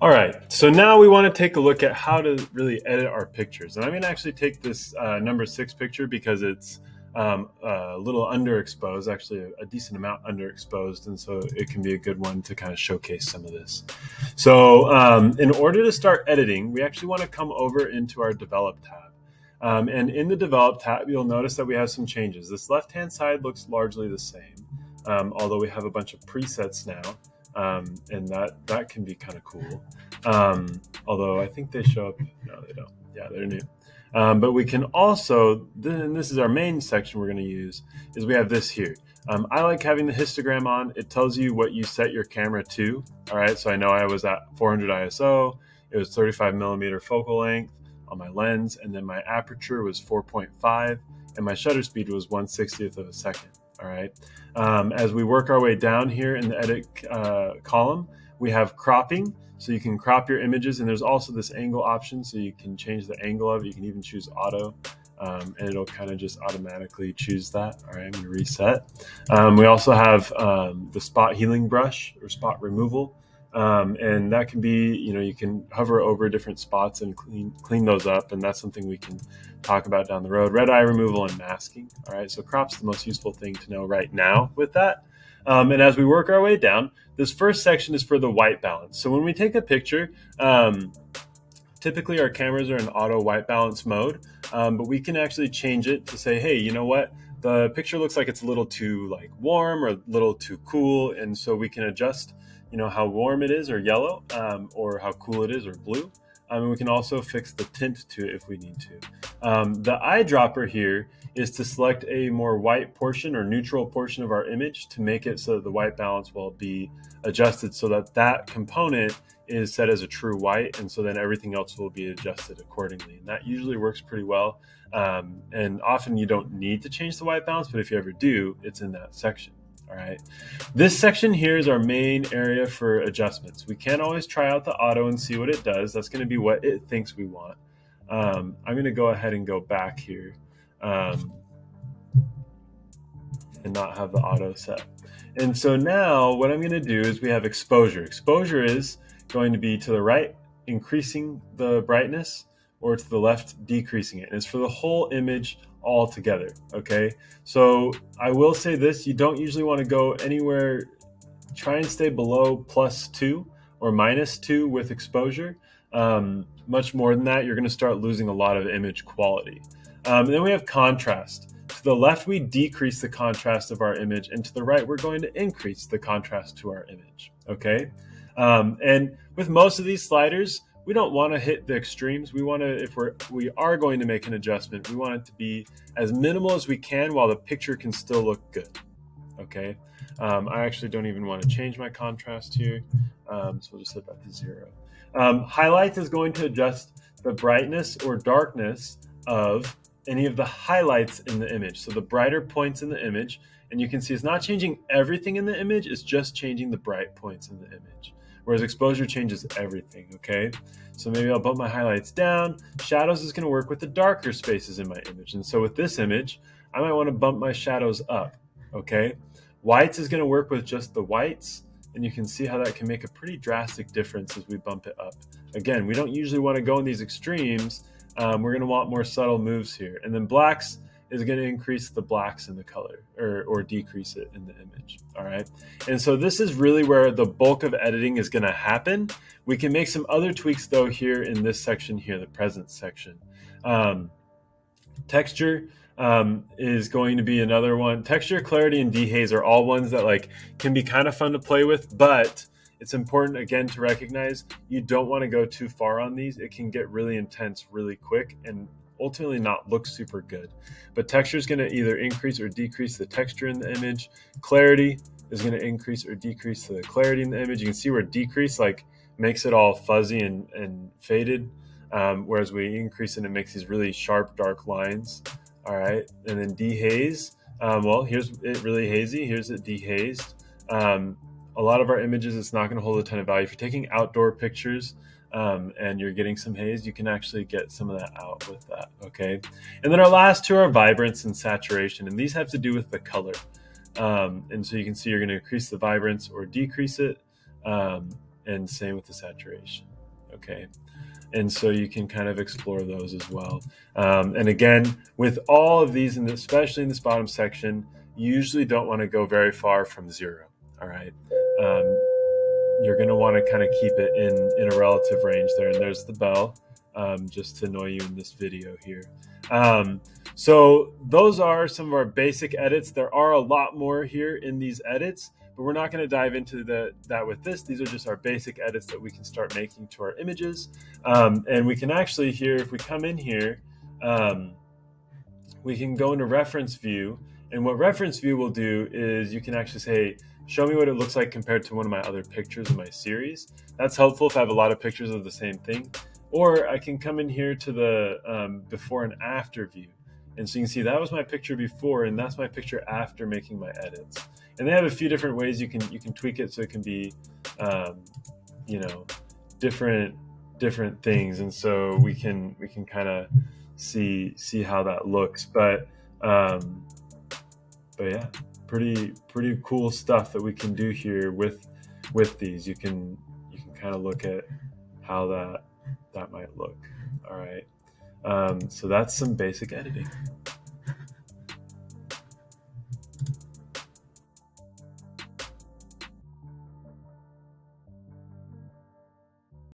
All right, so now we want to take a look at how to really edit our pictures. And I'm going to actually take this number 6 picture because it's a little underexposed, actually a decent amount underexposed, and so it can be a good one to kind of showcase some of this. So in order to start editing, we actually want to come over into our Develop tab. And in the Develop tab, you'll notice that we have some changes. This left-hand side looks largely the same, although we have a bunch of presets now. And that can be kind of cool. Although I think they show up, no, they don't. Yeah, they're new. But we can also, and this is our main section we're going to use, is we have this here. I like having the histogram on. It tells you what you set your camera to. All right, so I know I was at 400 ISO. It was 35 millimeter focal length on my lens, and then my aperture was 4.5, and my shutter speed was 1/60th of a second. All right. As we work our way down here in the edit column, we have cropping. So you can crop your images, and there's also this angle option, so you can change the angle of it. You can even choose auto, and it'll kind of just automatically choose that. All right, I'm going to reset. We also have the spot healing brush or spot removal. And that can be, you can hover over different spots and clean those up, and that's something we can talk about down the road. Red eye removal and masking. All right, so crop's the most useful thing to know right now with that. And as we work our way down, this first section is for the white balance. So when we take a picture, typically our cameras are in auto white balance mode, but we can actually change it to say, hey, you know what? The picture looks like it's a little too warm or a little too cool, and so we can adjust how warm it is or yellow, or how cool it is or blue. And we can also fix the tint to it if we need to. The eyedropper here is to select a more white portion or neutral portion of our image to make it so that the white balance will be adjusted so that that component is set as a true white, and so then everything else will be adjusted accordingly. And that usually works pretty well. And often you don't need to change the white balance, but if you ever do, it's in that section. All right. This section here is our main area for adjustments. We can't always try out the auto and see what it does. That's going to be what it thinks we want. I'm going to go ahead and go back here and not have the auto set. And so now what I'm going to do is we have exposure. Exposure is going to be to the right, increasing the brightness, or to the left, decreasing it. And it's for the whole image all together, okay? So I will say this, you don't usually want to go anywhere, try and stay below +2 or -2 with exposure. Much more than that, you're going to start losing a lot of image quality. And then we have contrast. To the left, we decrease the contrast of our image, and to the right, we're going to increase the contrast to our image, okay? And with most of these sliders, we don't want to hit the extremes. We want to, if we are going to make an adjustment, we want it to be as minimal as we can while the picture can still look good, okay? I actually don't even want to change my contrast here, so we'll just set that to 0. Highlight is going to adjust the brightness or darkness of any of the highlights in the image. So the brighter points in the image, and you can see it's not changing everything in the image, it's just changing the bright points in the image. Whereas exposure changes everything, okay? So maybe I'll bump my highlights down. Shadows is gonna work with the darker spaces in my image. And so with this image, I might wanna bump my shadows up, okay? Whites is gonna work with just the whites, and you can see how that can make a pretty drastic difference as we bump it up. Again, we don't usually wanna go in these extremes. We're gonna want more subtle moves here. And then blacks is going to increase the blacks in the color or decrease it in the image. All right. And so this is really where the bulk of editing is going to happen. We can make some other tweaks though here in this section here, the present section. Texture is going to be another one. Texture, clarity, and dehaze are all ones that can be kind of fun to play with, but it's important again to recognize you don't want to go too far on these. It can get really intense really quick and ultimately not look super good. But texture is going to either increase or decrease the texture in the image. Clarity is going to increase or decrease the clarity in the image. You can see where decrease makes it all fuzzy and faded, whereas we increase it and it makes these really sharp dark lines. All right, and then dehaze. Well, here's it really hazy. Here's it dehazed. A lot of our images, it's not going to hold a ton of value. If you're taking outdoor pictures, and you're getting some haze, you can actually get some of that out with that, okay? And then our last two are vibrance and saturation, and these have to do with the color. And so you can see you're going to increase the vibrance or decrease it. and same with the saturation. Okay. And so you can kind of explore those as well. And again, with all of these, and especially in this bottom section, you usually don't want to go very far from 0. All right. You're going to want to kind of keep it in a relative range there. And there's the bell, just to annoy you in this video here. So those are some of our basic edits. There are a lot more here in these edits, but we're not going to dive into that with this. These are just our basic edits that we can start making to our images. And we can actually here, if we come in here, we can go into reference view. And what reference view will do is you can actually say, show me what it looks like compared to one of my other pictures in my series. That's helpful if I have a lot of pictures of the same thing. Or I can come in here to the before and after view. And so you can see that was my picture before, and that's my picture after making my edits. And they have a few different ways you can tweak it so it can be, you know, different things. And so we can kind of see how that looks. But yeah, pretty cool stuff that we can do here with these. You can kind of look at how that might look. All right. So that's some basic editing.